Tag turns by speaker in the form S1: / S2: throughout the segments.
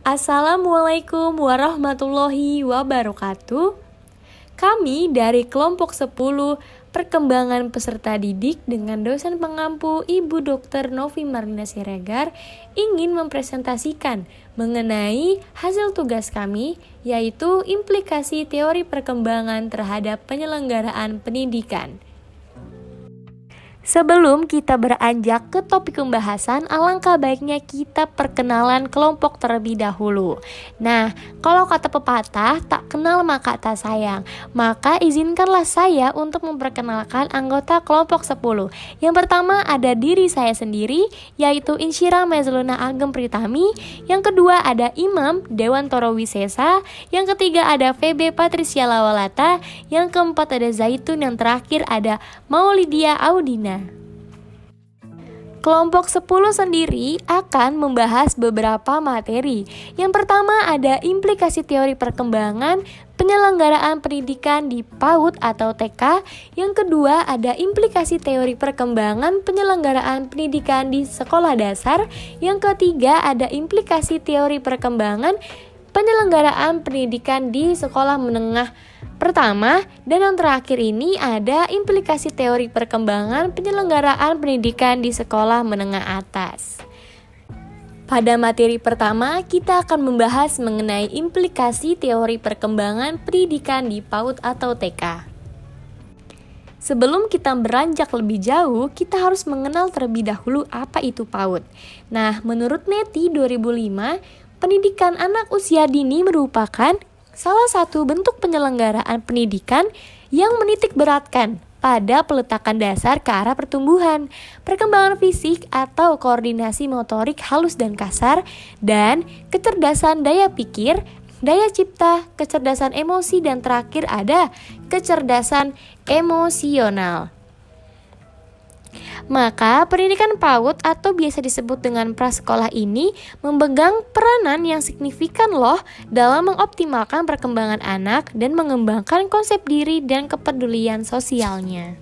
S1: Assalamualaikum warahmatullahi wabarakatuh. Kami dari kelompok 10 perkembangan peserta didik dengan dosen pengampu Ibu Dr. Novi Marlina Siregar ingin mempresentasikan mengenai hasil tugas kami, yaitu implikasi teori perkembangan terhadap penyelenggaraan pendidikan. Sebelum kita beranjak ke topik pembahasan, alangkah baiknya kita perkenalan kelompok terlebih dahulu. Nah, kalau kata pepatah, tak kenal maka tak sayang. Maka izinkanlah saya untuk memperkenalkan anggota kelompok 10. Yang pertama ada diri saya sendiri, yaitu Insyira Mezluna Agem Pritami. Yang kedua ada Imam Dewan Toro Wisesa. Yang ketiga ada VB Patricia Lawalata. Yang keempat ada Zaitun. Yang terakhir ada Maulidia Audina. Kelompok 10 sendiri akan membahas beberapa materi. Yang pertama ada implikasi teori perkembangan penyelenggaraan pendidikan di PAUD atau TK. Yang kedua ada implikasi teori perkembangan penyelenggaraan pendidikan di sekolah dasar. Yang ketiga ada implikasi teori perkembangan penyelenggaraan pendidikan di sekolah menengah pertama, dan yang terakhir ini ada implikasi teori perkembangan penyelenggaraan pendidikan di sekolah menengah atas. Pada materi pertama, kita akan membahas mengenai implikasi teori perkembangan pendidikan di PAUD atau TK. Sebelum kita beranjak lebih jauh, kita harus mengenal terlebih dahulu apa itu PAUD. Nah, menurut NETI 2005, pendidikan anak usia dini merupakan salah satu bentuk penyelenggaraan pendidikan yang menitik beratkan pada peletakan dasar ke arah pertumbuhan, perkembangan fisik atau koordinasi motorik halus dan kasar, dan kecerdasan daya pikir, daya cipta, kecerdasan emosi, dan terakhir ada kecerdasan emosional. Maka pendidikan PAUD atau biasa disebut dengan prasekolah ini memegang peranan yang signifikan loh dalam mengoptimalkan perkembangan anak dan mengembangkan konsep diri dan kepedulian sosialnya.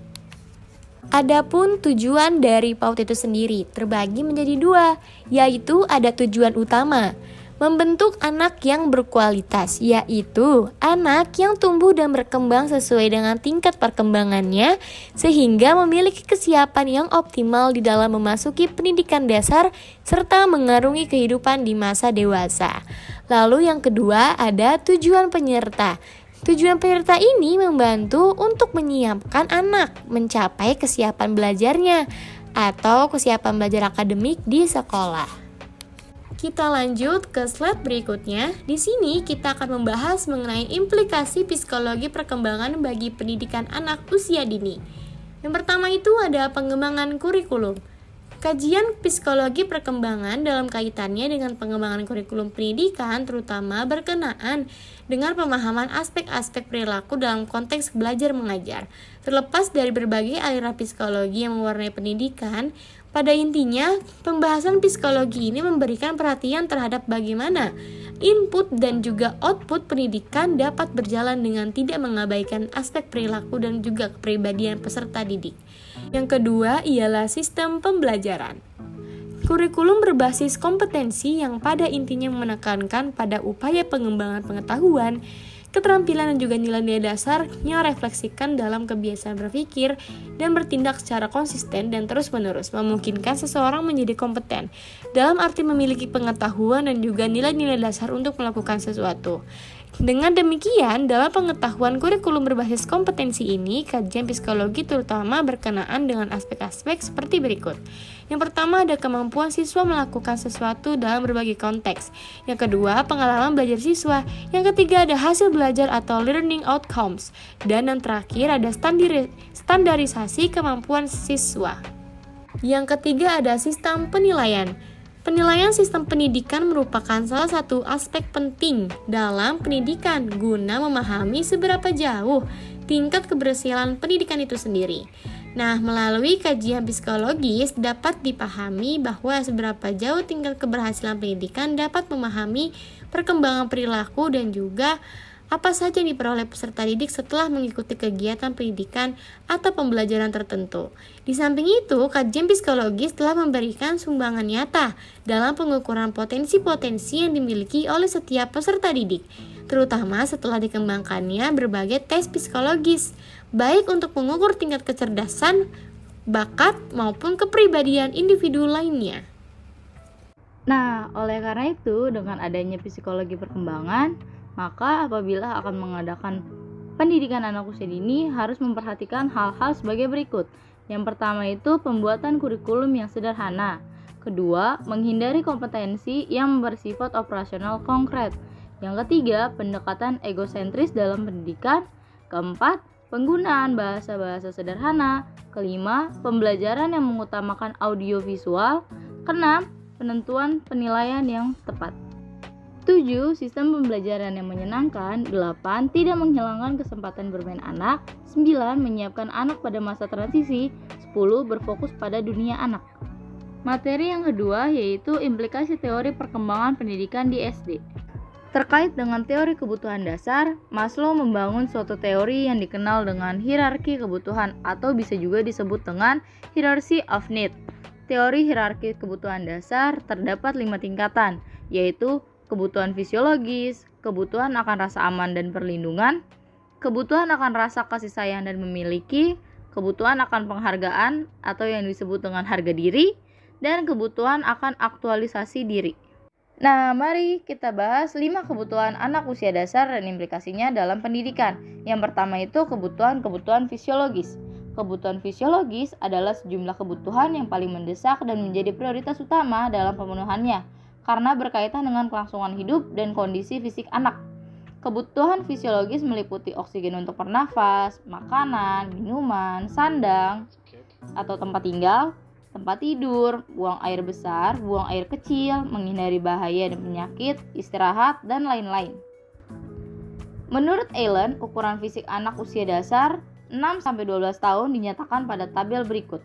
S1: Adapun tujuan dari PAUD itu sendiri terbagi menjadi dua, yaitu ada tujuan utama, membentuk anak yang berkualitas, yaitu anak yang tumbuh dan berkembang sesuai dengan tingkat perkembangannya sehingga memiliki kesiapan yang optimal di dalam memasuki pendidikan dasar serta mengarungi kehidupan di masa dewasa. Lalu yang kedua ada tujuan penyerta. Tujuan penyerta ini membantu untuk menyiapkan anak mencapai kesiapan belajarnya atau kesiapan belajar akademik di sekolah. Kita lanjut ke slide berikutnya. Di sini kita akan membahas mengenai implikasi psikologi perkembangan bagi pendidikan anak usia dini. Yang pertama itu ada pengembangan kurikulum. Kajian psikologi perkembangan dalam kaitannya dengan pengembangan kurikulum pendidikan terutama berkenaan dengan pemahaman aspek-aspek perilaku dalam konteks belajar mengajar. Terlepas dari berbagai aliran psikologi yang mewarnai pendidikan, pada intinya, pembahasan psikologi ini memberikan perhatian terhadap bagaimana input dan juga output pendidikan dapat berjalan dengan tidak mengabaikan aspek perilaku dan juga kepribadian peserta didik. Yang kedua ialah sistem pembelajaran. Kurikulum berbasis kompetensi yang pada intinya menekankan pada upaya pengembangan pengetahuan, keterampilan dan juga nilai-nilai dasar yang refleksikan dalam kebiasaan berpikir dan bertindak secara konsisten dan terus-menerus memungkinkan seseorang menjadi kompeten dalam arti memiliki pengetahuan dan juga nilai-nilai dasar untuk melakukan sesuatu. Dengan demikian, dalam pengetahuan kurikulum berbasis kompetensi ini, kajian psikologi terutama berkenaan dengan aspek-aspek seperti berikut. Yang pertama ada kemampuan siswa melakukan sesuatu dalam berbagai konteks. Yang kedua, pengalaman belajar siswa. Yang ketiga ada hasil belajar atau learning outcomes. Dan yang terakhir ada standarisasi kemampuan siswa. Yang ketiga ada sistem penilaian. Penilaian sistem pendidikan merupakan salah satu aspek penting dalam pendidikan guna memahami seberapa jauh tingkat keberhasilan pendidikan itu sendiri. Nah, melalui kajian psikologis dapat dipahami bahwa seberapa jauh tingkat keberhasilan pendidikan dapat memahami perkembangan perilaku dan juga apa saja yang diperoleh peserta didik setelah mengikuti kegiatan pendidikan atau pembelajaran tertentu. Di samping itu, kajian psikologis telah memberikan sumbangan nyata dalam pengukuran potensi-potensi yang dimiliki oleh setiap peserta didik, terutama setelah dikembangkannya berbagai tes psikologis, baik untuk mengukur tingkat kecerdasan, bakat, maupun kepribadian individu lainnya.
S2: Nah, oleh karena itu, dengan adanya psikologi perkembangan, maka apabila akan mengadakan pendidikan anak usia dini harus memperhatikan hal-hal sebagai berikut. Yang pertama itu pembuatan kurikulum yang sederhana. Kedua, menghindari kompetensi yang bersifat operasional konkret. Yang ketiga, pendekatan egosentris dalam pendidikan. Keempat, penggunaan bahasa-bahasa sederhana. Kelima, pembelajaran yang mengutamakan audiovisual. Keenam, penentuan penilaian yang tepat. 7. Sistem pembelajaran yang menyenangkan. 8. Tidak menghilangkan kesempatan bermain anak. 9. Menyiapkan anak pada masa transisi. 10. Berfokus pada dunia anak. Materi yang kedua yaitu implikasi teori perkembangan pendidikan di SD. Terkait dengan teori kebutuhan dasar, Maslow membangun suatu teori yang dikenal dengan hierarki kebutuhan atau bisa juga disebut dengan hierarchy of need. Teori hierarki kebutuhan dasar terdapat 5 tingkatan, yaitu kebutuhan fisiologis, kebutuhan akan rasa aman dan perlindungan, kebutuhan akan rasa kasih sayang dan memiliki, kebutuhan akan penghargaan atau yang disebut dengan harga diri, dan kebutuhan akan aktualisasi diri. Nah, mari kita bahas 5 kebutuhan anak usia dasar dan implikasinya dalam pendidikan. Yang pertama itu kebutuhan fisiologis. Kebutuhan fisiologis adalah sejumlah kebutuhan yang paling mendesak dan menjadi prioritas utama dalam pemenuhannya karena berkaitan dengan kelangsungan hidup dan kondisi fisik anak. Kebutuhan fisiologis meliputi oksigen untuk bernafas, makanan, minuman, sandang atau tempat tinggal, tempat tidur, buang air besar, buang air kecil, menghindari bahaya dan penyakit, istirahat, dan lain-lain. Menurut Allen, ukuran fisik anak usia dasar 6-12 tahun dinyatakan pada tabel berikut.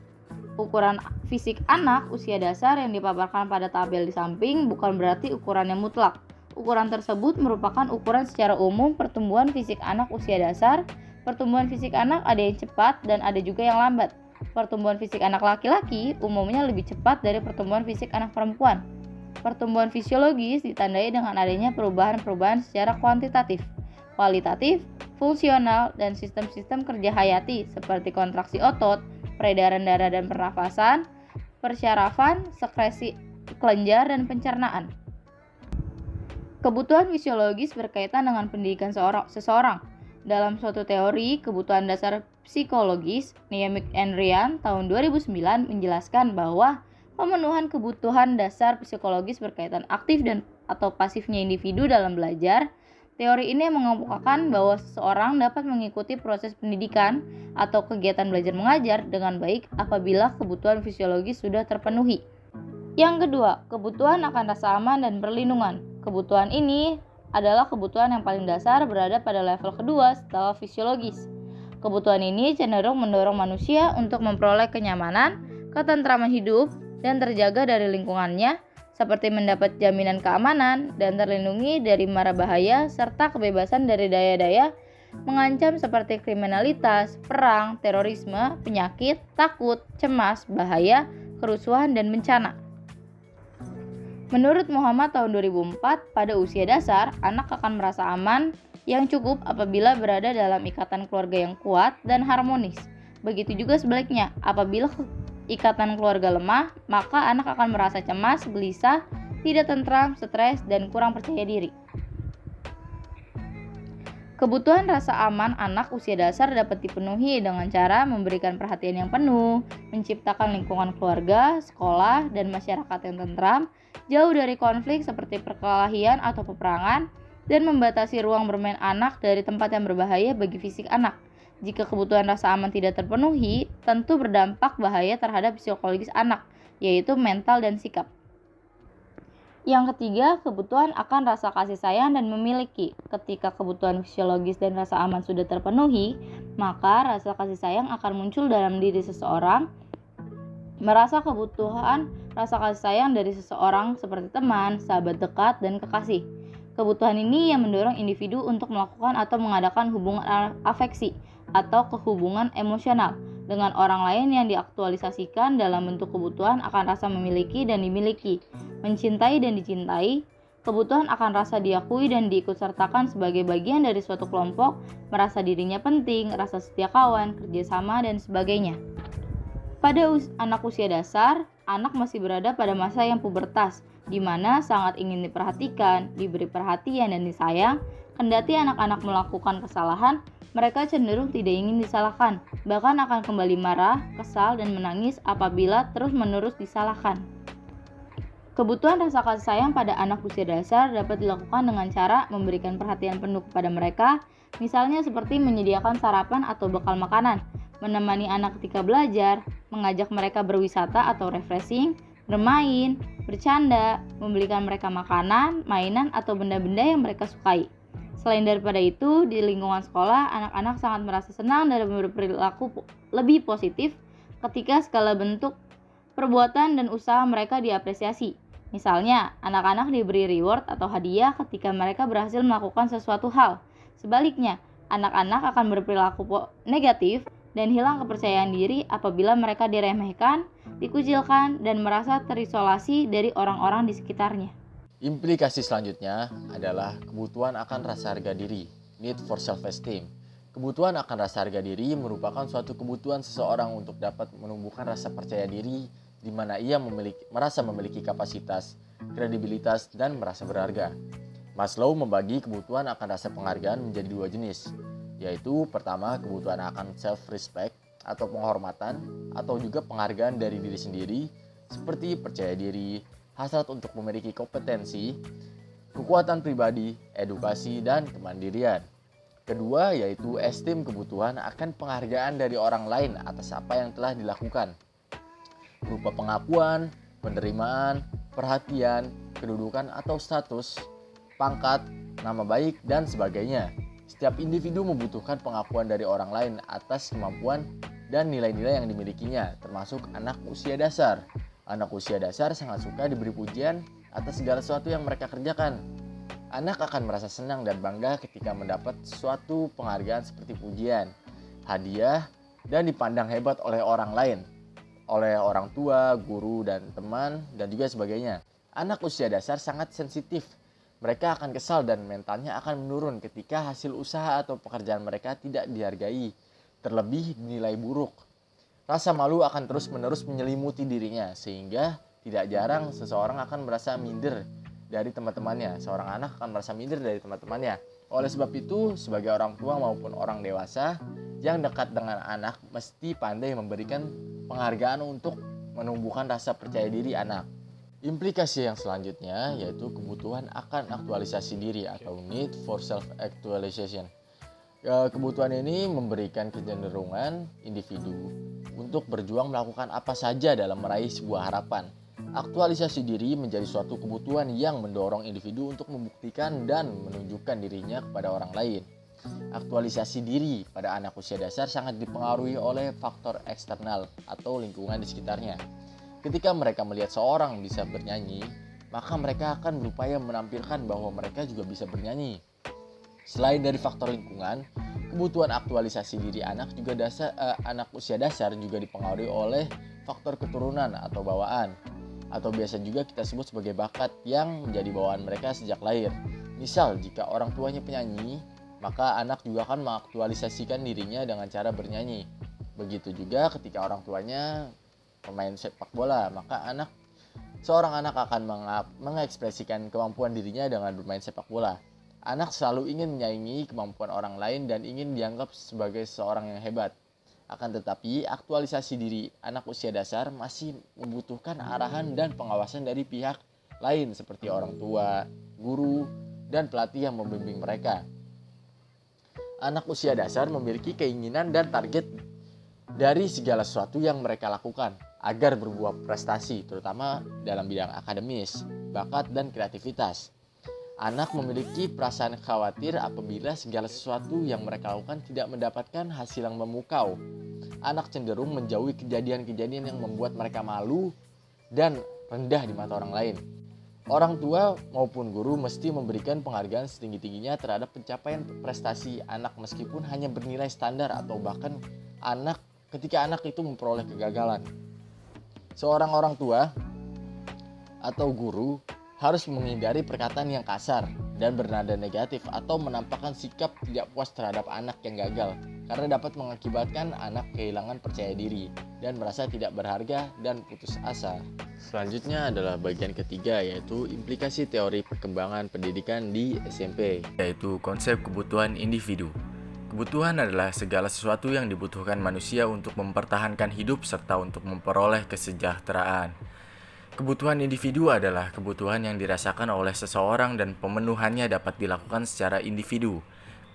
S2: Ukuran fisik anak usia dasar yang dipaparkan pada tabel di samping bukan berarti ukuran yang mutlak. Ukuran tersebut merupakan ukuran secara umum pertumbuhan fisik anak usia dasar. Pertumbuhan fisik anak ada yang cepat dan ada juga yang lambat. Pertumbuhan fisik anak laki-laki umumnya lebih cepat dari pertumbuhan fisik anak perempuan. Pertumbuhan fisiologis ditandai dengan adanya perubahan-perubahan secara kuantitatif, kualitatif, fungsional, dan sistem-sistem kerja hayati seperti kontraksi otot, peredaran darah dan pernafasan, persyarafan, sekresi kelenjar, dan pencernaan. Kebutuhan fisiologis berkaitan dengan pendidikan seseorang. Dalam suatu teori kebutuhan dasar psikologis, Niemiec and Ryan tahun 2009 menjelaskan bahwa pemenuhan kebutuhan dasar psikologis berkaitan aktif dan atau pasifnya individu dalam belajar. Teori ini mengemukakan bahwa seseorang dapat mengikuti proses pendidikan atau kegiatan belajar mengajar dengan baik apabila kebutuhan fisiologis sudah terpenuhi. Yang kedua, kebutuhan akan rasa aman dan perlindungan. Kebutuhan ini adalah kebutuhan yang paling dasar berada pada level kedua setelah fisiologis. Kebutuhan ini cenderung mendorong manusia untuk memperoleh kenyamanan, ketentraman hidup, dan terjaga dari lingkungannya, seperti mendapat jaminan keamanan dan terlindungi dari mara bahaya serta kebebasan dari daya-daya mengancam seperti kriminalitas, perang, terorisme, penyakit, takut, cemas, bahaya, kerusuhan, dan bencana. Menurut Muhammad tahun 2004, pada usia dasar, anak akan merasa aman yang cukup apabila berada dalam ikatan keluarga yang kuat dan harmonis. Begitu juga sebaliknya, apabila ikatan keluarga lemah, maka anak akan merasa cemas, gelisah, tidak tentram, stres, dan kurang percaya diri. Kebutuhan rasa aman anak usia dasar dapat dipenuhi dengan cara memberikan perhatian yang penuh, menciptakan lingkungan keluarga, sekolah, dan masyarakat yang tentram, jauh dari konflik seperti perkelahian atau peperangan, dan membatasi ruang bermain anak dari tempat yang berbahaya bagi fisik anak. Jika kebutuhan rasa aman tidak terpenuhi, tentu berdampak bahaya terhadap psikologis anak, yaitu mental dan sikap. Yang ketiga, kebutuhan akan rasa kasih sayang dan memiliki. Ketika kebutuhan fisiologis dan rasa aman sudah terpenuhi, maka rasa kasih sayang akan muncul dalam diri seseorang. Merasa kebutuhan rasa kasih sayang dari seseorang seperti teman, sahabat dekat, dan kekasih. Kebutuhan ini yang mendorong individu untuk melakukan atau mengadakan hubungan afeksi atau kehubungan emosional dengan orang lain yang diaktualisasikan dalam bentuk kebutuhan akan rasa memiliki dan dimiliki, mencintai dan dicintai, kebutuhan akan rasa diakui dan diikutsertakan sebagai bagian dari suatu kelompok, merasa dirinya penting, rasa setia kawan, kerjasama, dan sebagainya. Pada anak usia dasar, anak masih berada pada masa yang pubertas, di mana sangat ingin diperhatikan, diberi perhatian dan disayang. Kendati anak-anak melakukan kesalahan, mereka cenderung tidak ingin disalahkan, bahkan akan kembali marah, kesal, dan menangis apabila terus-menerus disalahkan. Kebutuhan rasa kasih sayang pada anak usia dasar dapat dilakukan dengan cara memberikan perhatian penuh kepada mereka, misalnya seperti menyediakan sarapan atau bekal makanan, menemani anak ketika belajar, mengajak mereka berwisata atau refreshing, bermain, bercanda, membelikan mereka makanan, mainan, atau benda-benda yang mereka sukai. Selain daripada itu, di lingkungan sekolah, anak-anak sangat merasa senang dan berperilaku lebih positif ketika segala bentuk perbuatan dan usaha mereka diapresiasi. Misalnya, anak-anak diberi reward atau hadiah ketika mereka berhasil melakukan sesuatu hal. Sebaliknya, anak-anak akan berperilaku negatif dan hilang kepercayaan diri apabila mereka diremehkan, dikucilkan, dan merasa terisolasi dari orang-orang di sekitarnya.
S3: Implikasi selanjutnya adalah kebutuhan akan rasa harga diri, need for self-esteem. Kebutuhan akan rasa harga diri merupakan suatu kebutuhan seseorang untuk dapat menumbuhkan rasa percaya diri di mana ia merasa memiliki kapasitas, kredibilitas, dan merasa berharga. Maslow membagi kebutuhan akan rasa penghargaan menjadi dua jenis, yaitu pertama kebutuhan akan self-respect atau penghormatan atau juga penghargaan dari diri sendiri seperti percaya diri, hasrat untuk memiliki kompetensi, kekuatan pribadi, edukasi, dan kemandirian. Kedua yaitu esteem, kebutuhan akan penghargaan dari orang lain atas apa yang telah dilakukan, berupa pengakuan, penerimaan, perhatian, kedudukan atau status, pangkat, nama baik, dan sebagainya. Setiap individu membutuhkan pengakuan dari orang lain atas kemampuan dan nilai-nilai yang dimilikinya, termasuk anak usia dasar. Anak usia dasar sangat suka diberi pujian atas segala sesuatu yang mereka kerjakan. Anak akan merasa senang dan bangga ketika mendapat suatu penghargaan seperti pujian, hadiah, dan dipandang hebat oleh orang lain, oleh orang tua, guru, dan teman, dan juga sebagainya. Anak usia dasar sangat sensitif. Mereka akan kesal dan mentalnya akan menurun ketika hasil usaha atau pekerjaan mereka tidak dihargai, terlebih dinilai buruk. Rasa malu akan terus-menerus menyelimuti dirinya, sehingga tidak jarang seseorang akan merasa minder dari teman-temannya. Seorang anak akan merasa minder dari teman-temannya. Oleh sebab itu, sebagai orang tua maupun orang dewasa yang dekat dengan anak mesti pandai memberikan penghargaan untuk menumbuhkan rasa percaya diri anak. Implikasi yang selanjutnya yaitu kebutuhan akan aktualisasi diri atau need for self-actualization. Kebutuhan ini memberikan kecenderungan individu untuk berjuang melakukan apa saja dalam meraih sebuah harapan. Aktualisasi diri menjadi suatu kebutuhan yang mendorong individu untuk membuktikan dan menunjukkan dirinya kepada orang lain. Aktualisasi diri pada anak usia dasar sangat dipengaruhi oleh faktor eksternal atau lingkungan di sekitarnya. Ketika mereka melihat seorang bisa bernyanyi, maka mereka akan berupaya menampilkan bahwa mereka juga bisa bernyanyi. Selain dari faktor lingkungan, kebutuhan aktualisasi diri anak usia dasar juga dipengaruhi oleh faktor keturunan atau bawaan, atau biasa juga kita sebut sebagai bakat yang menjadi bawaan mereka sejak lahir. Misal, jika orang tuanya penyanyi, maka anak juga akan mengaktualisasikan dirinya dengan cara bernyanyi. Begitu juga ketika orang tuanya pemain sepak bola, maka seorang anak akan mengekspresikan kemampuan dirinya dengan bermain sepak bola. Anak selalu ingin menyaingi kemampuan orang lain dan ingin dianggap sebagai seorang yang hebat. Akan tetapi, aktualisasi diri anak usia dasar masih membutuhkan arahan dan pengawasan dari pihak lain seperti orang tua, guru, dan pelatih yang membimbing mereka. Anak usia dasar memiliki keinginan dan target dari segala sesuatu yang mereka lakukan agar berbuah prestasi, terutama dalam bidang akademis, bakat, dan kreativitas. Anak memiliki perasaan khawatir apabila segala sesuatu yang mereka lakukan tidak mendapatkan hasil yang memukau. Anak cenderung menjauhi kejadian-kejadian yang membuat mereka malu dan rendah di mata orang lain. Orang tua maupun guru mesti memberikan penghargaan setinggi-tingginya terhadap pencapaian prestasi anak meskipun hanya bernilai standar atau bahkan ketika anak itu memperoleh kegagalan. Seorang orang tua atau guru harus menghindari perkataan yang kasar dan bernada negatif atau menampakkan sikap tidak puas terhadap anak yang gagal karena dapat mengakibatkan anak kehilangan percaya diri dan merasa tidak berharga dan putus asa. Selanjutnya adalah bagian ketiga, yaitu implikasi teori perkembangan pendidikan di SMP, yaitu konsep kebutuhan individu. Kebutuhan adalah segala sesuatu yang dibutuhkan manusia untuk mempertahankan hidup serta untuk memperoleh kesejahteraan. Kebutuhan individu adalah kebutuhan yang dirasakan oleh seseorang dan pemenuhannya dapat dilakukan secara individu.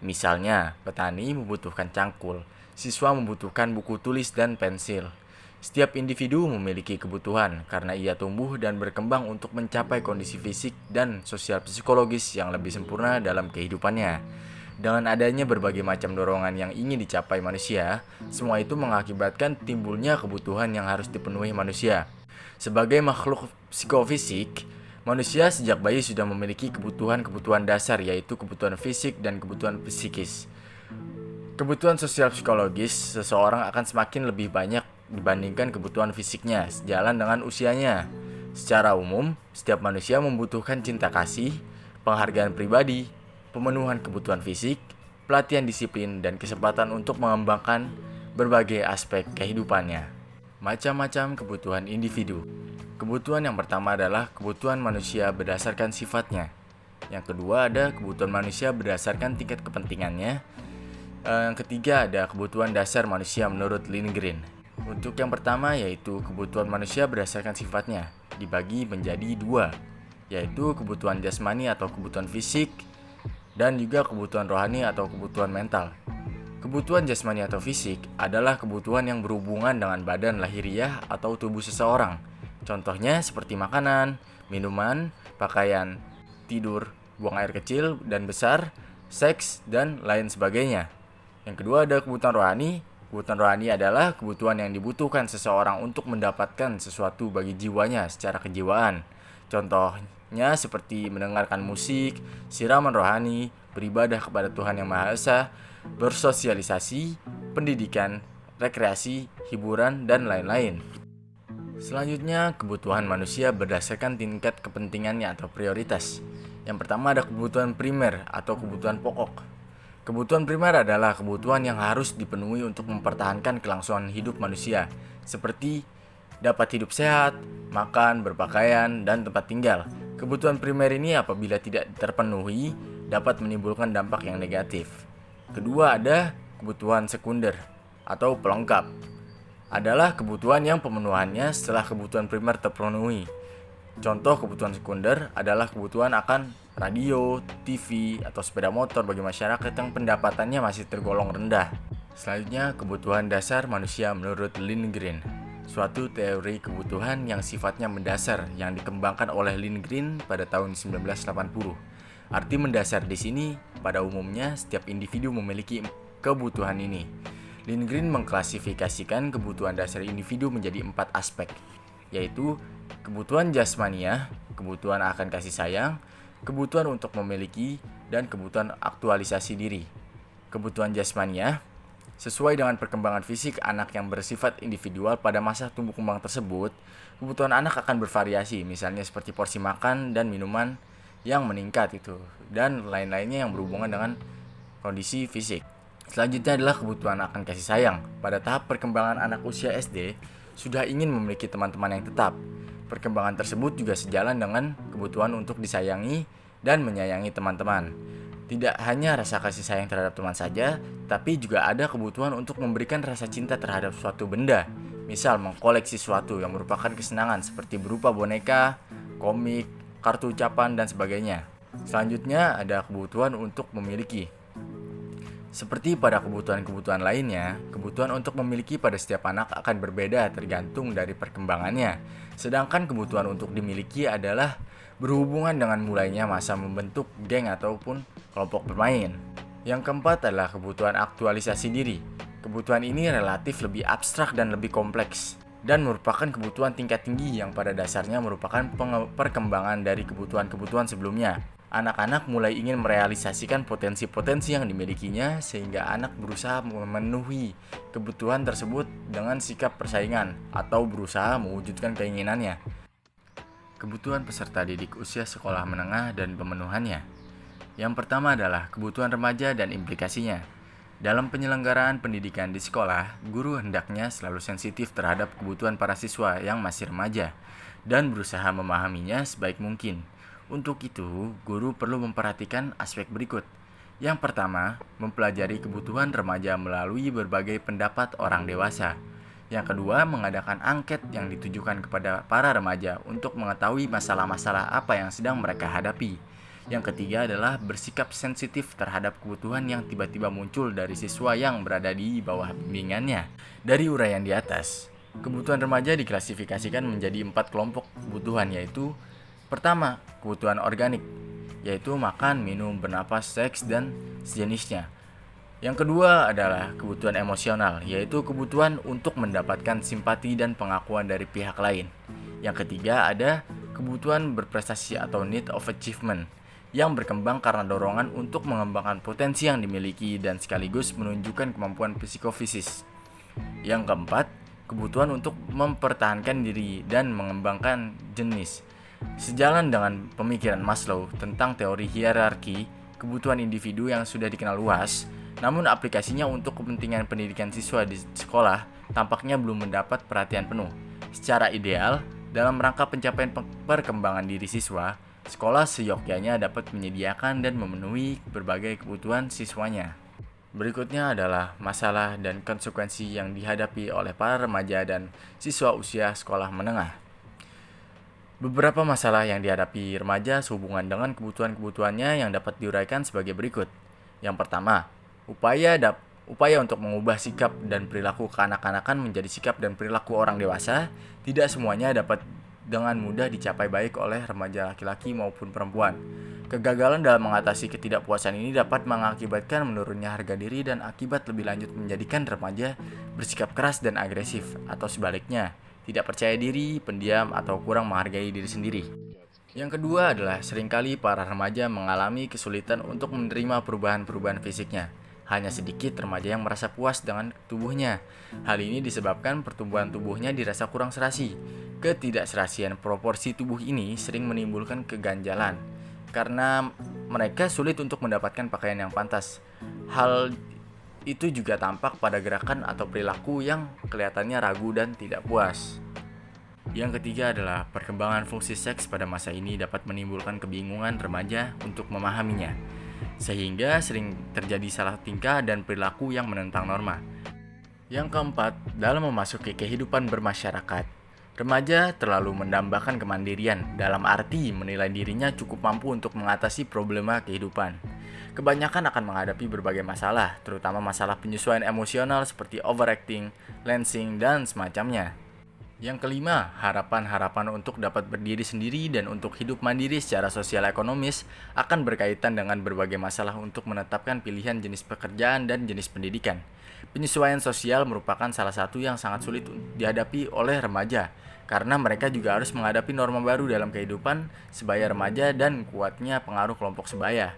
S3: Misalnya, petani membutuhkan cangkul, siswa membutuhkan buku tulis dan pensil. Setiap individu memiliki kebutuhan karena ia tumbuh dan berkembang untuk mencapai kondisi fisik dan sosial psikologis yang lebih sempurna dalam kehidupannya. Dengan adanya berbagai macam dorongan yang ingin dicapai manusia, semua itu mengakibatkan timbulnya kebutuhan yang harus dipenuhi manusia. Sebagai makhluk psikofisik, manusia sejak bayi sudah memiliki kebutuhan-kebutuhan dasar, yaitu kebutuhan fisik dan kebutuhan psikis. Kebutuhan sosial psikologis seseorang akan semakin lebih banyak dibandingkan kebutuhan fisiknya sejalan dengan usianya. Secara umum, setiap manusia membutuhkan cinta kasih, penghargaan pribadi, pemenuhan kebutuhan fisik, pelatihan disiplin, dan kesempatan untuk mengembangkan berbagai aspek kehidupannya. Macam-macam kebutuhan individu. Kebutuhan yang pertama adalah kebutuhan manusia berdasarkan sifatnya. Yang kedua ada kebutuhan manusia berdasarkan tingkat kepentingannya. Yang ketiga ada kebutuhan dasar manusia menurut Lindgren. Untuk yang pertama yaitu kebutuhan manusia berdasarkan sifatnya, dibagi menjadi dua, yaitu kebutuhan jasmani atau kebutuhan fisik dan juga kebutuhan rohani atau kebutuhan mental. Kebutuhan jasmani atau fisik adalah kebutuhan yang berhubungan dengan badan lahiriah atau tubuh seseorang. Contohnya seperti makanan, minuman, pakaian, tidur, buang air kecil dan besar, seks, dan lain sebagainya. Yang kedua ada kebutuhan rohani. Kebutuhan rohani adalah kebutuhan yang dibutuhkan seseorang untuk mendapatkan sesuatu bagi jiwanya secara kejiwaan. Contohnya seperti mendengarkan musik, siraman rohani, beribadah kepada Tuhan Yang Maha Esa, bersosialisasi, pendidikan, rekreasi, hiburan, dan lain-lain. Selanjutnya, kebutuhan manusia berdasarkan tingkat kepentingannya atau prioritas. Yang pertama ada kebutuhan primer atau kebutuhan pokok. Kebutuhan primer adalah kebutuhan yang harus dipenuhi untuk mempertahankan kelangsungan hidup manusia, seperti dapat hidup sehat, makan, berpakaian, dan tempat tinggal. Kebutuhan primer ini apabila tidak terpenuhi, dapat menimbulkan dampak yang negatif. Kedua ada kebutuhan sekunder atau pelengkap. Adalah kebutuhan yang pemenuhannya setelah kebutuhan primer terpenuhi. Contoh kebutuhan sekunder adalah kebutuhan akan radio, TV, atau sepeda motor bagi masyarakat yang pendapatannya masih tergolong rendah. Selanjutnya, kebutuhan dasar manusia menurut Lindgren. Suatu teori kebutuhan yang sifatnya mendasar yang dikembangkan oleh Lindgren pada tahun 1980. Arti mendasar di sini, pada umumnya setiap individu memiliki kebutuhan ini. Lindgren mengklasifikasikan kebutuhan dasar individu menjadi 4 aspek, yaitu kebutuhan jasmania, kebutuhan akan kasih sayang, kebutuhan untuk memiliki, dan kebutuhan aktualisasi diri. Kebutuhan jasmania sesuai dengan perkembangan fisik anak yang bersifat individual pada masa tumbuh kembang tersebut. Kebutuhan anak akan bervariasi, misalnya seperti porsi makan dan minuman yang meningkat itu, dan lain-lainnya yang berhubungan dengan kondisi fisik. Selanjutnya adalah kebutuhan akan kasih sayang. Pada tahap perkembangan anak usia SD, sudah ingin memiliki teman-teman yang tetap. Perkembangan tersebut juga sejalan dengan kebutuhan untuk disayangi dan menyayangi teman-teman. Tidak hanya rasa kasih sayang terhadap teman saja, tapi juga ada kebutuhan untuk memberikan rasa cinta terhadap suatu benda. Misal mengkoleksi sesuatu yang merupakan kesenangan seperti berupa boneka, komik, kartu ucapan, dan sebagainya. Selanjutnya ada kebutuhan untuk memiliki. Seperti pada kebutuhan-kebutuhan lainnya, kebutuhan untuk memiliki pada setiap anak akan berbeda tergantung dari perkembangannya. Sedangkan kebutuhan untuk dimiliki adalah berhubungan dengan mulainya masa membentuk geng ataupun kelompok bermain. Yang keempat adalah kebutuhan aktualisasi diri. Kebutuhan ini relatif lebih abstrak dan lebih kompleks. dan merupakan kebutuhan tingkat tinggi yang pada dasarnya merupakan perkembangan dari kebutuhan-kebutuhan sebelumnya. Anak-anak mulai ingin merealisasikan potensi-potensi yang dimilikinya sehingga anak berusaha memenuhi kebutuhan tersebut dengan sikap persaingan atau berusaha mewujudkan keinginannya. Kebutuhan peserta didik usia sekolah menengah dan pemenuhannya. Yang pertama adalah kebutuhan remaja dan implikasinya. Dalam penyelenggaraan pendidikan di sekolah, guru hendaknya selalu sensitif terhadap kebutuhan para siswa yang masih remaja dan berusaha memahaminya sebaik mungkin. Untuk itu, guru perlu memperhatikan aspek berikut. Yang pertama, mempelajari kebutuhan remaja melalui berbagai pendapat orang dewasa. Yang kedua, mengadakan angket yang ditujukan kepada para remaja untuk mengetahui masalah-masalah apa yang sedang mereka hadapi. Yang ketiga adalah bersikap sensitif terhadap kebutuhan yang tiba-tiba muncul dari siswa yang berada di bawah bimbingannya. Dari uraian di atas, kebutuhan remaja diklasifikasikan menjadi 4 kelompok kebutuhan, yaitu pertama, kebutuhan organik, yaitu makan, minum, bernapas, seks, dan sejenisnya. Yang kedua adalah kebutuhan emosional, yaitu kebutuhan untuk mendapatkan simpati dan pengakuan dari pihak lain. Yang ketiga ada kebutuhan berprestasi atau need of achievement, yang berkembang karena dorongan untuk mengembangkan potensi yang dimiliki dan sekaligus menunjukkan kemampuan psikofisis. Yang keempat, kebutuhan untuk mempertahankan diri dan mengembangkan jenis. Sejalan dengan pemikiran Maslow tentang teori hierarki kebutuhan individu yang sudah dikenal luas, namun aplikasinya untuk kepentingan pendidikan siswa di sekolah tampaknya belum mendapat perhatian penuh. Secara ideal, dalam rangka pencapaian perkembangan diri siswa, sekolah seyogyanya dapat menyediakan dan memenuhi berbagai kebutuhan siswanya. Berikutnya adalah masalah dan konsekuensi yang dihadapi oleh para remaja dan siswa usia sekolah menengah. Beberapa masalah yang dihadapi remaja sehubungan dengan kebutuhan-kebutuhannya yang dapat diuraikan sebagai berikut. Yang pertama, upaya untuk mengubah sikap dan perilaku kekanak-kanakan menjadi sikap dan perilaku orang dewasa tidak semuanya dapat dengan mudah dicapai baik oleh remaja laki-laki maupun perempuan. Kegagalan dalam mengatasi ketidakpuasan ini dapat mengakibatkan menurunnya harga diri dan akibat lebih lanjut menjadikan remaja bersikap keras dan agresif, atau sebaliknya, tidak percaya diri, pendiam, atau kurang menghargai diri sendiri. Yang kedua adalah seringkali para remaja mengalami kesulitan untuk menerima perubahan-perubahan fisiknya. Hanya sedikit remaja yang merasa puas dengan tubuhnya. Hal ini disebabkan pertumbuhan tubuhnya dirasa kurang serasi. Ketidakserasian proporsi tubuh ini sering menimbulkan keganjalan karena mereka sulit untuk mendapatkan pakaian yang pantas. Hal itu juga tampak pada gerakan atau perilaku yang kelihatannya ragu dan tidak puas. Yang ketiga adalah perkembangan fungsi seks pada masa ini dapat menimbulkan kebingungan remaja untuk memahaminya, sehingga sering terjadi salah tingkah dan perilaku yang menentang norma. Yang keempat, dalam memasuki kehidupan bermasyarakat, remaja terlalu mendambakan kemandirian dalam arti menilai dirinya cukup mampu untuk mengatasi problema kehidupan. Kebanyakan akan menghadapi berbagai masalah, terutama masalah penyesuaian emosional seperti overacting, lancing, dan semacamnya. Yang kelima, harapan-harapan untuk dapat berdiri sendiri dan untuk hidup mandiri secara sosial ekonomis akan berkaitan dengan berbagai masalah untuk menetapkan pilihan jenis pekerjaan dan jenis pendidikan. Penyesuaian sosial merupakan salah satu yang sangat sulit dihadapi oleh remaja, karena mereka juga harus menghadapi norma baru dalam kehidupan sebaya remaja dan kuatnya pengaruh kelompok sebaya.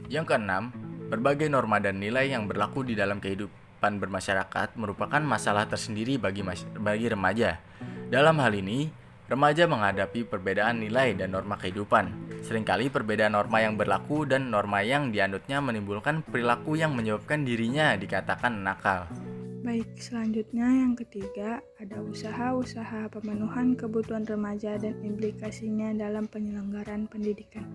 S3: Yang keenam, berbagai norma dan nilai yang berlaku di dalam kehidupan bermasyarakat merupakan masalah tersendiri bagi remaja. Dalam hal ini, remaja menghadapi perbedaan nilai dan norma kehidupan. Seringkali perbedaan norma yang berlaku dan norma yang dianutnya menimbulkan perilaku yang menyebabkan dirinya dikatakan nakal.
S4: Baik, selanjutnya yang ketiga ada usaha-usaha pemenuhan kebutuhan remaja dan implikasinya dalam penyelenggaraan pendidikan.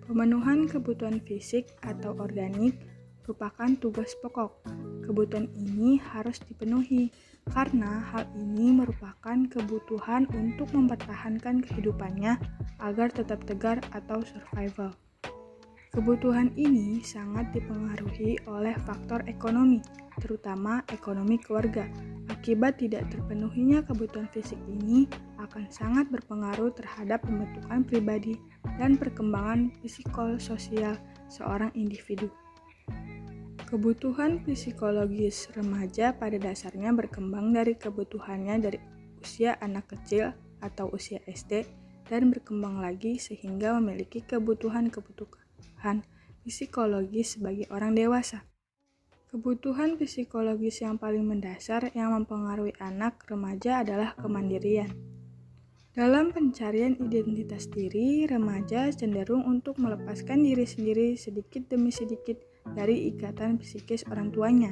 S4: Pemenuhan kebutuhan fisik atau organik merupakan tugas pokok. Kebutuhan ini harus dipenuhi karena hal ini merupakan kebutuhan untuk mempertahankan kehidupannya agar tetap tegar atau survival. Kebutuhan ini sangat dipengaruhi oleh faktor ekonomi, terutama ekonomi keluarga. Akibat tidak terpenuhinya kebutuhan fisik ini akan sangat berpengaruh terhadap pembentukan pribadi dan perkembangan psikososial seorang individu. Kebutuhan psikologis remaja pada dasarnya berkembang dari kebutuhannya dari usia anak kecil atau usia SD dan berkembang lagi sehingga memiliki kebutuhan-kebutuhan psikologis sebagai orang dewasa. Kebutuhan psikologis yang paling mendasar yang mempengaruhi anak remaja adalah kemandirian. Dalam pencarian identitas diri, remaja cenderung untuk melepaskan diri sendiri sedikit demi sedikit dari ikatan psikis orang tuanya.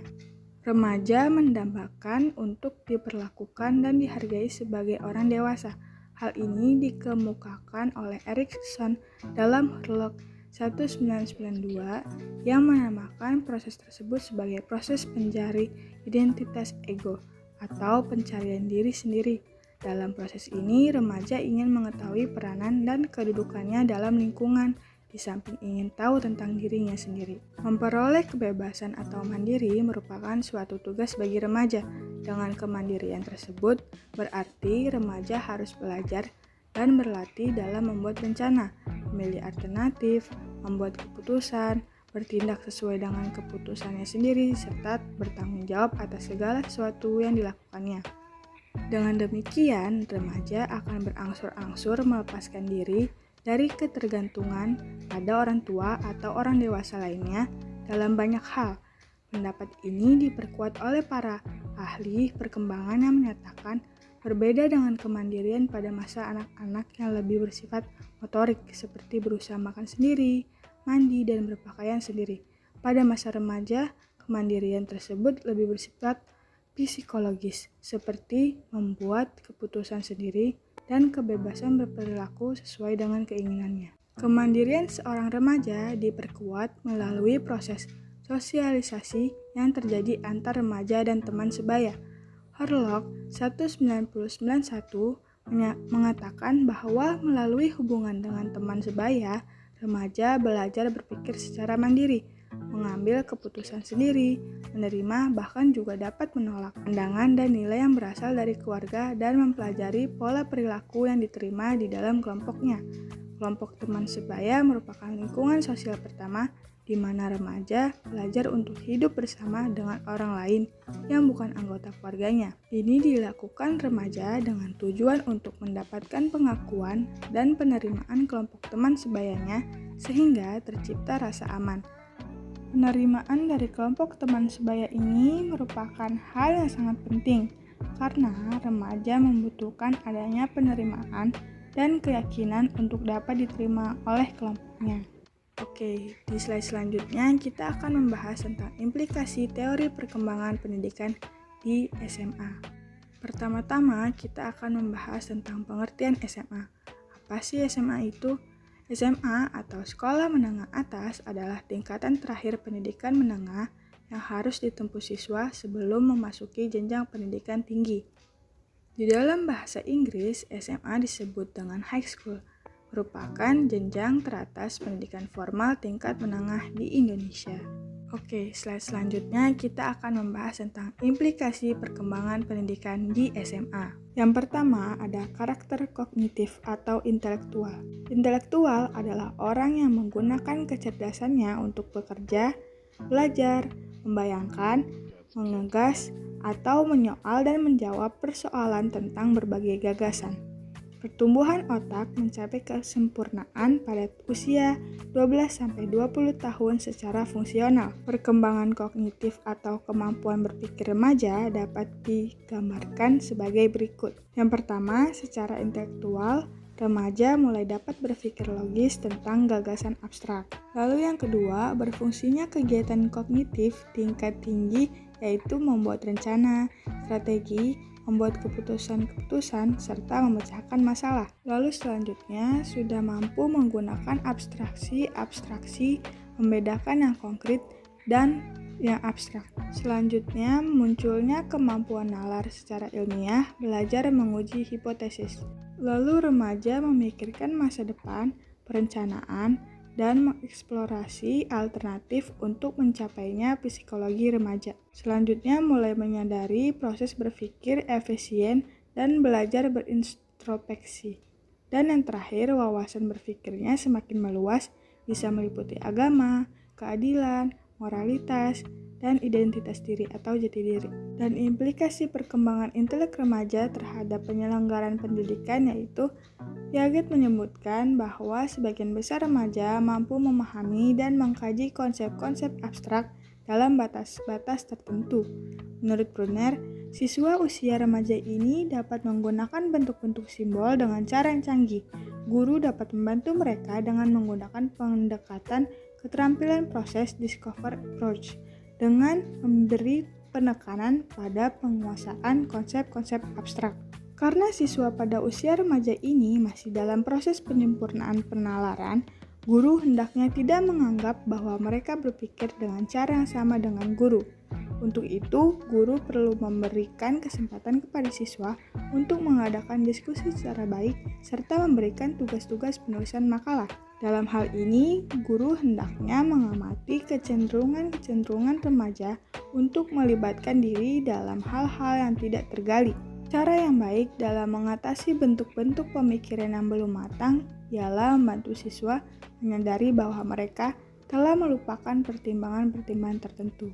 S4: Remaja mendambakan untuk diperlakukan dan dihargai sebagai orang dewasa. Hal ini dikemukakan oleh Erikson dalam Hurlok 1992 yang menamakan proses tersebut sebagai proses pencari identitas ego atau pencarian diri sendiri. Dalam proses ini, remaja ingin mengetahui peranan dan kedudukannya dalam lingkungan, di samping ingin tahu tentang dirinya sendiri. Memperoleh kebebasan atau mandiri merupakan suatu tugas bagi remaja. Dengan kemandirian tersebut, berarti remaja harus belajar dan berlatih dalam membuat rencana, memilih alternatif, membuat keputusan, bertindak sesuai dengan keputusannya sendiri, serta bertanggung jawab atas segala sesuatu yang dilakukannya. Dengan demikian, remaja akan berangsur-angsur melepaskan diri dari ketergantungan pada orang tua atau orang dewasa lainnya dalam banyak hal. Pendapat ini diperkuat oleh para ahli perkembangan yang menyatakan berbeda dengan kemandirian pada masa anak-anak yang lebih bersifat motorik seperti berusaha makan sendiri, mandi, dan berpakaian sendiri. Pada masa remaja, kemandirian tersebut lebih bersifat psikologis seperti membuat keputusan sendiri dan kebebasan berperilaku sesuai dengan keinginannya. Kemandirian seorang remaja diperkuat melalui proses sosialisasi yang terjadi antar remaja dan teman sebaya. Hurlok 1991 mengatakan bahwa melalui hubungan dengan teman sebaya, remaja belajar berpikir secara mandiri, mengambil keputusan sendiri, menerima bahkan juga dapat menolak pandangan dan nilai yang berasal dari keluarga dan mempelajari pola perilaku yang diterima di dalam kelompoknya. Kelompok teman sebaya merupakan lingkungan sosial pertama di mana remaja belajar untuk hidup bersama dengan orang lain yang bukan anggota keluarganya. Ini dilakukan remaja dengan tujuan untuk mendapatkan pengakuan dan penerimaan kelompok teman sebayanya sehingga tercipta rasa aman. Penerimaan dari kelompok teman sebaya ini merupakan hal yang sangat penting karena remaja membutuhkan adanya penerimaan dan keyakinan untuk dapat diterima oleh kelompoknya. Oke, di slide selanjutnya kita akan membahas tentang implikasi teori perkembangan pendidikan di SMA. Pertama-tama kita akan membahas tentang pengertian SMA. Apa sih SMA itu? SMA atau Sekolah Menengah Atas adalah tingkatan terakhir pendidikan menengah yang harus ditempuh siswa sebelum memasuki jenjang pendidikan tinggi. Di dalam bahasa Inggris, SMA disebut dengan high school, merupakan jenjang teratas pendidikan formal tingkat menengah di Indonesia. Oke, slide selanjutnya kita akan membahas tentang implikasi perkembangan pendidikan di SMA. Yang pertama ada karakter kognitif atau intelektual. Intelektual adalah orang yang menggunakan kecerdasannya untuk bekerja, belajar, membayangkan, mengegas, atau menyoal dan menjawab persoalan tentang berbagai gagasan. Pertumbuhan otak mencapai kesempurnaan pada usia 12-20 tahun secara fungsional. Perkembangan kognitif atau kemampuan berpikir remaja dapat digambarkan sebagai berikut. Yang pertama, secara intelektual, remaja mulai dapat berpikir logis tentang gagasan abstrak. Lalu yang kedua, berfungsinya kegiatan kognitif tingkat tinggi yaitu membuat rencana, strategi, membuat keputusan-keputusan, serta memecahkan masalah. Lalu selanjutnya, sudah mampu menggunakan abstraksi, membedakan yang konkret dan yang abstrak. Selanjutnya, munculnya kemampuan nalar secara ilmiah, belajar menguji hipotesis. Lalu remaja memikirkan masa depan, perencanaan, dan mengeksplorasi alternatif untuk mencapainya psikologi remaja. Selanjutnya mulai menyadari proses berpikir efisien dan belajar berintrospeksi. Dan yang terakhir, wawasan berpikirnya semakin meluas, bisa meliputi agama, keadilan, moralitas, dan identitas diri atau jati diri. Dan implikasi perkembangan intelek remaja terhadap penyelenggaraan pendidikan yaitu Piaget menyebutkan bahwa sebagian besar remaja mampu memahami dan mengkaji konsep-konsep abstrak dalam batas-batas tertentu. Menurut Brunner, siswa usia remaja ini dapat menggunakan bentuk-bentuk simbol dengan cara yang canggih. Guru dapat membantu mereka dengan menggunakan pendekatan keterampilan proses discover approach dengan memberi penekanan pada penguasaan konsep-konsep abstrak. Karena siswa pada usia remaja ini masih dalam proses penyempurnaan penalaran, guru hendaknya tidak menganggap bahwa mereka berpikir dengan cara yang sama dengan guru. Untuk itu, guru perlu memberikan kesempatan kepada siswa untuk mengadakan diskusi secara baik serta memberikan tugas-tugas penulisan makalah. Dalam hal ini, guru hendaknya mengamati kecenderungan-kecenderungan remaja untuk melibatkan diri dalam hal-hal yang tidak tergali. Cara yang baik dalam mengatasi bentuk-bentuk pemikiran yang belum matang ialah membantu siswa menyadari bahwa mereka telah melupakan pertimbangan-pertimbangan tertentu.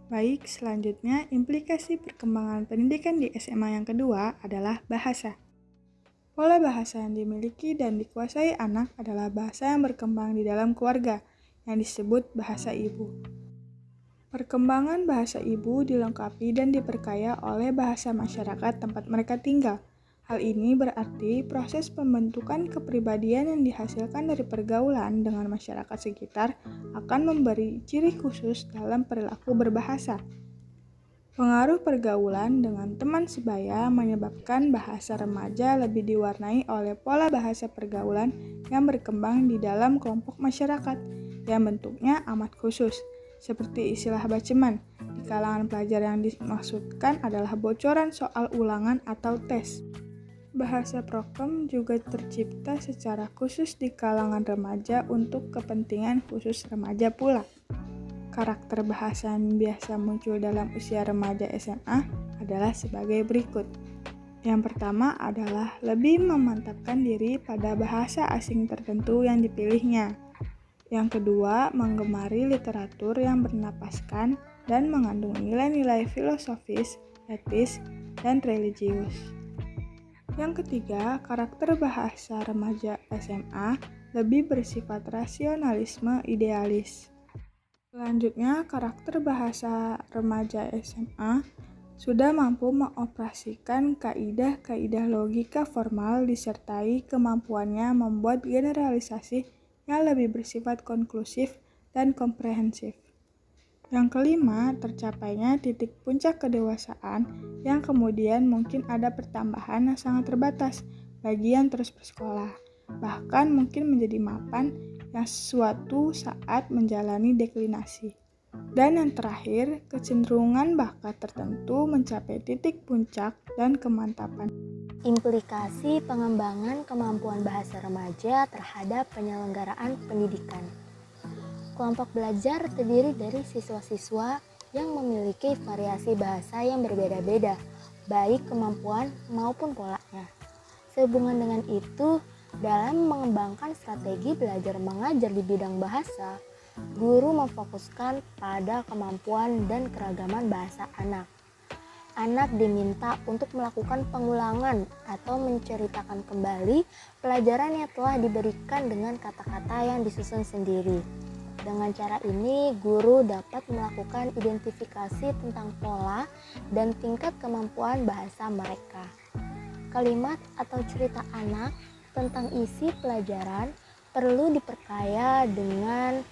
S4: Baik, selanjutnya implikasi perkembangan pendidikan di SMA yang kedua adalah bahasa. Pola bahasa yang dimiliki dan dikuasai anak adalah bahasa yang berkembang di dalam keluarga, yang disebut bahasa ibu. Perkembangan bahasa ibu dilengkapi dan diperkaya oleh bahasa masyarakat tempat mereka tinggal. Hal ini berarti proses pembentukan kepribadian yang dihasilkan dari pergaulan dengan masyarakat sekitar akan memberi ciri khusus dalam perilaku berbahasa. Pengaruh pergaulan dengan teman sebaya menyebabkan bahasa remaja lebih diwarnai oleh pola bahasa pergaulan yang berkembang di dalam kelompok masyarakat yang bentuknya amat khusus. Seperti istilah baceman, di kalangan pelajar yang dimaksudkan adalah bocoran soal ulangan atau tes. Bahasa prokem juga tercipta secara khusus di kalangan remaja untuk kepentingan khusus remaja pula. Karakter bahasa yang biasa muncul dalam usia remaja SMA adalah sebagai berikut. Yang pertama adalah lebih memantapkan diri pada bahasa asing tertentu yang dipilihnya. Yang kedua, menggemari literatur yang bernapaskan dan mengandung nilai-nilai filosofis, etis, dan religius. Yang ketiga, karakter bahasa remaja SMA lebih bersifat rasionalisme idealis. Selanjutnya, karakter bahasa remaja SMA sudah mampu mengoperasikan kaidah-kaidah logika formal disertai kemampuannya membuat generalisasi yang lebih bersifat konklusif dan komprehensif. Yang kelima, tercapainya titik puncak kedewasaan yang kemudian mungkin ada pertambahan yang sangat terbatas bagi yang terus bersekolah, bahkan mungkin menjadi mapan yang suatu saat menjalani deklinasi. Dan yang terakhir, kecenderungan bakat tertentu mencapai titik puncak dan kemantapan.
S1: Implikasi pengembangan kemampuan bahasa remaja terhadap penyelenggaraan pendidikan. Kelompok belajar terdiri dari siswa-siswa yang memiliki variasi bahasa yang berbeda-beda, baik kemampuan maupun polanya. Sehubungan dengan itu, dalam mengembangkan strategi belajar mengajar di bidang bahasa, guru memfokuskan pada kemampuan dan keragaman bahasa anak. Anak diminta untuk melakukan pengulangan atau menceritakan kembali pelajaran yang telah diberikan dengan kata-kata yang disusun sendiri. Dengan cara ini, guru dapat melakukan identifikasi tentang pola dan tingkat kemampuan bahasa mereka. Kalimat atau cerita anak tentang isi pelajaran perlu diperkaya dengan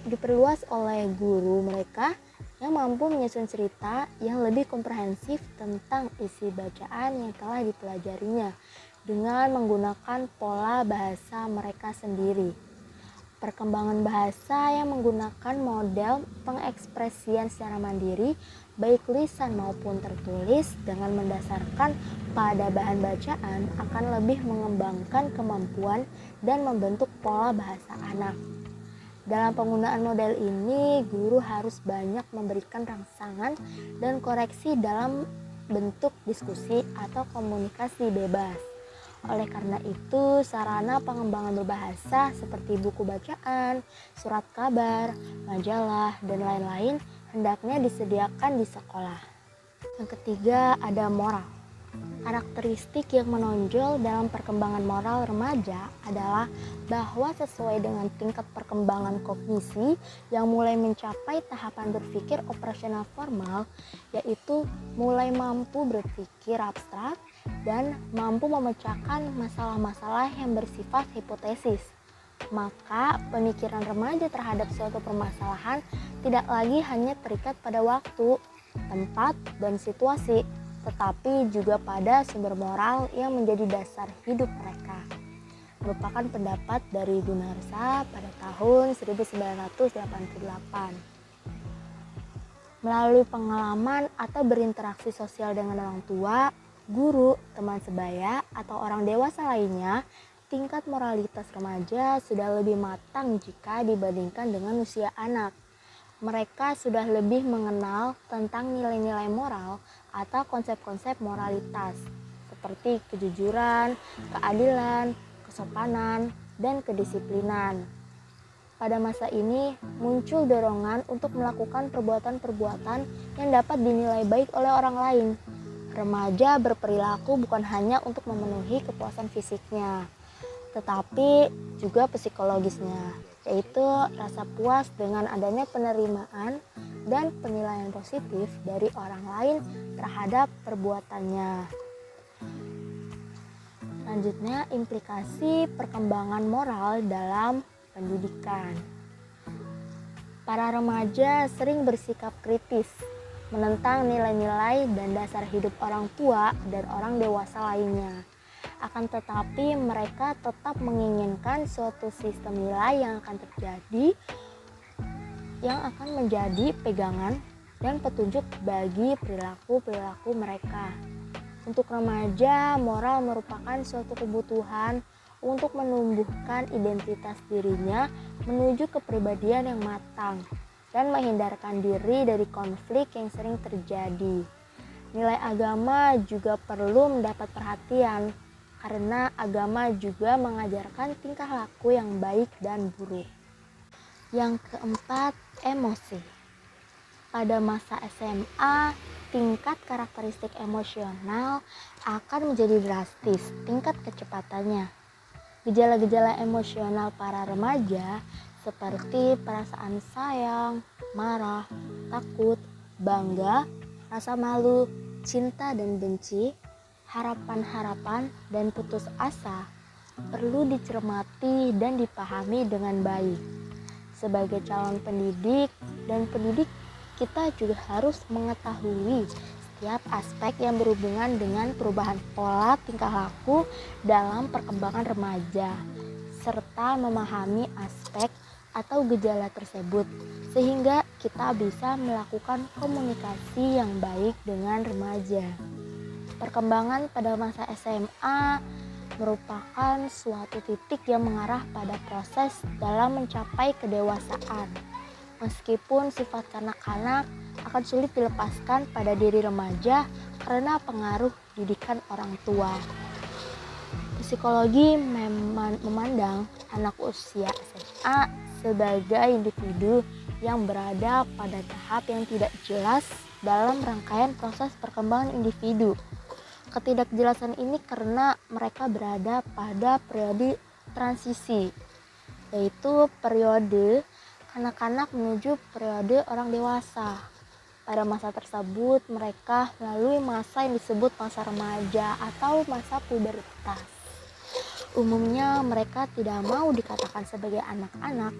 S1: diperluas oleh guru mereka yang mampu menyusun cerita yang lebih komprehensif tentang isi bacaan yang telah dipelajarinya dengan menggunakan pola bahasa mereka sendiri. Perkembangan bahasa yang menggunakan model pengekspresian secara mandiri, baik lisan maupun tertulis dengan mendasarkan pada bahan bacaan akan lebih mengembangkan kemampuan dan membentuk pola bahasa anak. Dalam penggunaan model ini, guru harus banyak memberikan rangsangan dan koreksi dalam bentuk diskusi atau komunikasi bebas. Oleh karena itu, sarana pengembangan berbahasa seperti buku bacaan, surat kabar, majalah, dan lain-lain
S5: hendaknya disediakan di sekolah. Yang ketiga ada moral. Karakteristik yang menonjol dalam perkembangan moral remaja adalah bahwa sesuai dengan tingkat perkembangan kognisi yang mulai mencapai tahapan berpikir operasional formal, yaitu mulai mampu berpikir abstrak dan mampu memecahkan masalah-masalah yang bersifat hipotesis. Maka pemikiran remaja terhadap suatu permasalahan tidak lagi hanya terikat pada waktu, tempat, dan situasi, tetapi juga pada sumber moral yang menjadi dasar hidup mereka. Merupakan pendapat dari Gunarsa pada tahun 1988. Melalui pengalaman atau berinteraksi sosial dengan orang tua, guru, teman sebaya, atau orang dewasa lainnya, tingkat moralitas remaja sudah lebih matang jika dibandingkan dengan usia anak. Mereka sudah lebih mengenal tentang nilai-nilai moral atau konsep-konsep moralitas seperti kejujuran, keadilan, kesopanan, dan kedisiplinan. Pada masa ini muncul dorongan untuk melakukan perbuatan-perbuatan yang dapat dinilai baik oleh orang lain. Remaja berperilaku bukan hanya untuk memenuhi kepuasan fisiknya, tetapi juga psikologisnya, yaitu rasa puas dengan adanya penerimaan dan penilaian positif dari orang lain terhadap perbuatannya. Selanjutnya, implikasi perkembangan moral dalam pendidikan. Para remaja sering bersikap kritis, menentang nilai-nilai dan dasar hidup orang tua dan orang dewasa lainnya. Akan tetapi mereka tetap menginginkan suatu sistem nilai yang akan menjadi pegangan dan petunjuk bagi perilaku-perilaku mereka. Untuk remaja, moral merupakan suatu kebutuhan untuk menumbuhkan identitas dirinya menuju kepribadian yang matang dan menghindarkan diri dari konflik yang sering terjadi. Nilai agama juga perlu mendapat perhatian, karena agama juga mengajarkan tingkah laku yang baik dan buruk. Yang keempat, emosi. Pada masa SMA, tingkat karakteristik emosional akan menjadi drastis tingkat kecepatannya. Gejala-gejala emosional para remaja seperti perasaan sayang, marah, takut, bangga, rasa malu, cinta dan benci, harapan-harapan, dan putus asa perlu dicermati dan dipahami dengan baik. Sebagai calon pendidik dan pendidik, kita juga harus mengetahui setiap aspek yang berhubungan dengan perubahan pola tingkah laku dalam perkembangan remaja, serta memahami aspek atau gejala tersebut, sehingga kita bisa melakukan komunikasi yang baik dengan remaja. Perkembangan pada masa SMA merupakan suatu titik yang mengarah pada proses dalam mencapai kedewasaan. Meskipun sifat kanak-kanak akan sulit dilepaskan pada diri remaja karena pengaruh didikan orang tua. Psikologi memandang anak usia SMA sebagai individu yang berada pada tahap yang tidak jelas dalam rangkaian proses perkembangan individu. Ketidakjelasan ini karena mereka berada pada periode transisi, yaitu periode kanak-kanak menuju periode orang dewasa. Pada masa tersebut, mereka melalui masa yang disebut masa remaja atau masa pubertas. Umumnya mereka tidak mau dikatakan sebagai anak-anak,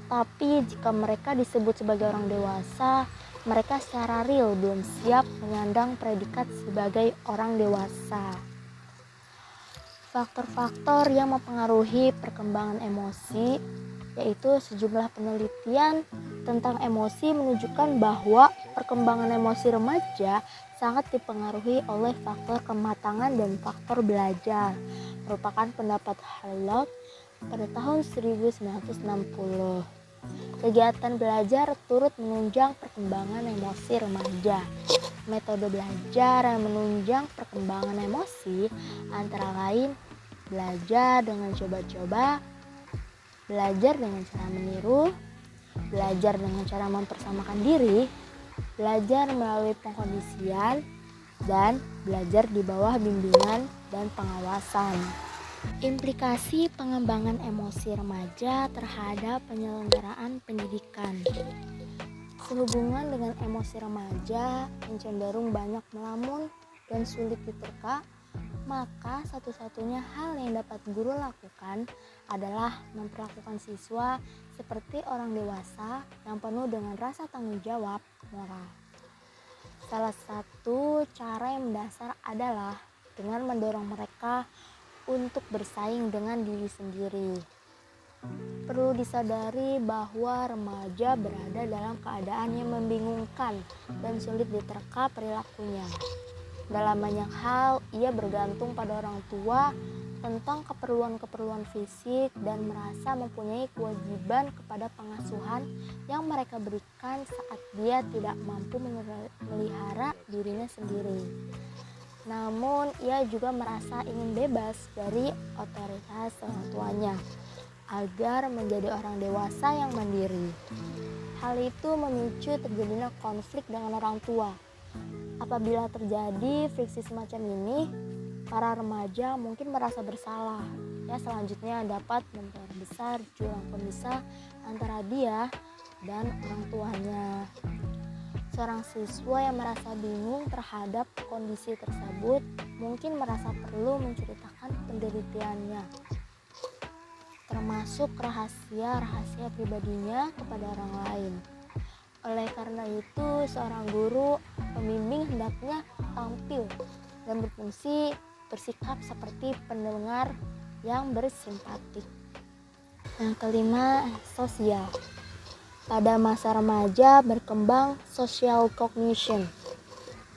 S5: tapi jika mereka disebut sebagai orang dewasa, mereka secara real belum siap menyandang predikat sebagai orang dewasa. Faktor-faktor yang mempengaruhi perkembangan emosi, yaitu sejumlah penelitian tentang emosi menunjukkan bahwa perkembangan emosi remaja sangat dipengaruhi oleh faktor kematangan dan faktor belajar, merupakan pendapat Harlow pada tahun 1960. Kegiatan belajar turut menunjang perkembangan emosi remaja. Metode belajar yang menunjang perkembangan emosi antara lain belajar dengan coba-coba, belajar dengan cara meniru, belajar dengan cara mempersamakan diri, belajar melalui pengkondisian, dan belajar di bawah bimbingan dan pengawasan. Implikasi pengembangan emosi remaja terhadap penyelenggaraan pendidikan. Sehubungan dengan emosi remaja yang cenderung banyak melamun dan sulit diterka, maka satu-satunya hal yang dapat guru lakukan adalah memperlakukan siswa seperti orang dewasa yang penuh dengan rasa tanggung jawab moral. Salah satu cara yang mendasar adalah dengan mendorong mereka untuk bersaing dengan diri sendiri. Perlu disadari bahwa remaja berada dalam keadaan yang membingungkan dan sulit diterka perilakunya. Dalam banyak hal, ia bergantung pada orang tua tentang keperluan-keperluan fisik dan merasa mempunyai kewajiban kepada pengasuhan yang mereka berikan saat dia tidak mampu memelihara dirinya sendiri. Namun, ia juga merasa ingin bebas dari otoritas orang tuanya agar menjadi orang dewasa yang mandiri. Hal itu memicu terjadinya konflik dengan orang tua. Apabila terjadi friksi semacam ini, para remaja mungkin merasa bersalah. Selanjutnya dapat memperbesar jurang pemisah antara dia dan orang tuanya. Seorang siswa yang merasa bingung terhadap kondisi tersebut mungkin merasa perlu menceritakan penderitaannya, termasuk rahasia-rahasia pribadinya kepada orang lain. Oleh karena itu, seorang guru pembimbing hendaknya tampil dan berfungsi bersikap seperti pendengar yang bersimpatik. Yang kelima, sosial. Pada masa remaja berkembang social cognition,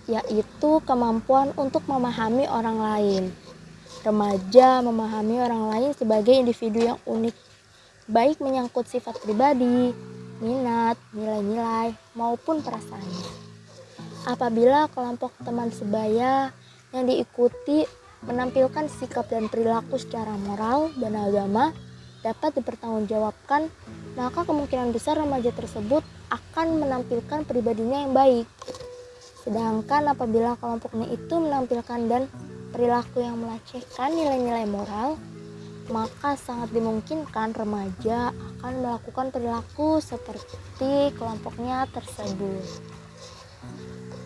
S5: yaitu kemampuan untuk memahami orang lain. Remaja memahami orang lain sebagai individu yang unik, baik menyangkut sifat pribadi, minat, nilai-nilai, maupun perasaannya. Apabila kelompok teman sebaya yang diikuti menampilkan sikap dan perilaku secara moral dan agama dapat dipertanggungjawabkan, maka kemungkinan besar remaja tersebut akan menampilkan pribadinya yang baik. Sedangkan apabila kelompoknya itu menampilkan dan perilaku yang melecehkan nilai-nilai moral, maka sangat dimungkinkan remaja akan melakukan perilaku seperti kelompoknya tersebut.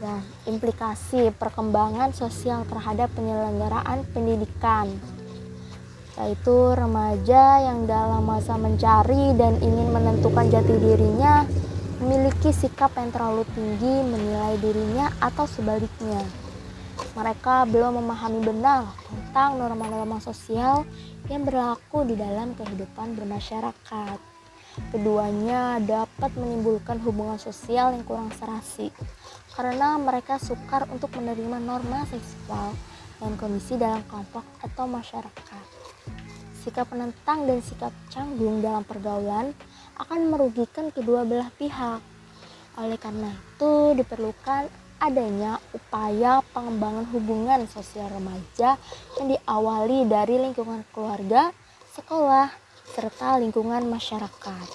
S5: Dan implikasi perkembangan sosial terhadap penyelenggaraan pendidikan, yaitu remaja yang dalam masa mencari dan ingin menentukan jati dirinya memiliki sikap yang terlalu tinggi menilai dirinya atau sebaliknya. Mereka belum memahami benar tentang norma-norma sosial yang berlaku di dalam kehidupan bermasyarakat. Keduanya dapat menimbulkan hubungan sosial yang kurang serasi karena mereka sukar untuk menerima norma seksual dan kondisi dalam kelompok atau masyarakat. Sikap penentang dan sikap canggung dalam pergaulan akan merugikan kedua belah pihak. Oleh karena itu diperlukan adanya upaya pengembangan hubungan sosial remaja yang diawali dari lingkungan keluarga, sekolah, serta lingkungan masyarakat.